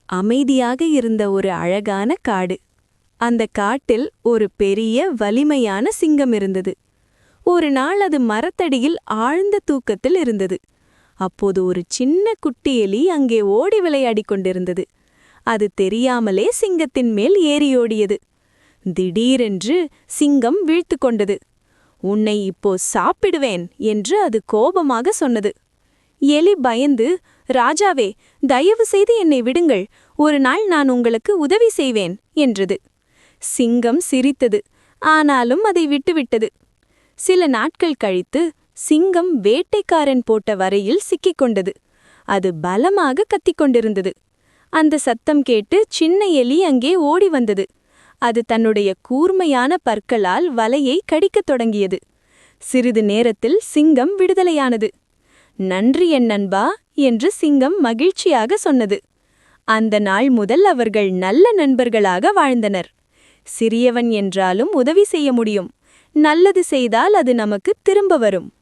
அமைதியாக இருந்த ஒரு அழகான காடு. அந்த காட்டில் ஒரு பெரிய வலிமையான சிங்கம் இருந்தது. ஒரு நாள் அது மரத்தடியில் ஆழ்ந்த தூக்கத்தில் இருந்தது. அப்போது ஒரு சின்ன குட்டி எலி அங்கே ஓடி விளையாடிக் கொண்டிருந்தது. அது தெரியாமலே சிங்கத்தின் மேல் ஏறியோடியது. திடீரென்று சிங்கம் வீழ்த்து கொண்டது. "உன்னை இப்போ சாப்பிடுவேன்" என்று அது கோபமாக சொன்னது. எலி பயந்து, "ராஜாவே, தயவு செய்து என்னை விடுங்கள், ஒரு நாள் நான் உங்களுக்கு உதவி செய்வேன்" என்றது. சிங்கம் சிரித்தது, ஆனாலும் அதை விட்டுவிட்டது. சில நாட்கள் கழித்து சிங்கம் வேட்டைக்காரன் போட்ட வரையில் சிக்கிக்கொண்டது. அது பலமாக கத்திக்கொண்டிருந்தது. அந்த சத்தம் கேட்டு சின்ன எலி அங்கே ஓடி வந்தது. அது தன்னுடைய கூர்மையான பற்களால் வலையை கடிக்கத் தொடங்கியது. சிறிது நேரத்தில் சிங்கம் விடுதலையானது. "நன்றி என் நண்பா" என்று சிங்கம் மகிழ்ச்சியாக சொன்னது. அந்த நாள் முதல் அவர்கள் நல்ல நண்பர்களாக வாழ்ந்தனர். சிறியவன் என்றாலும் உதவி செய்ய முடியும். நல்லது செய்தால் அது நமக்கு திரும்ப வரும்.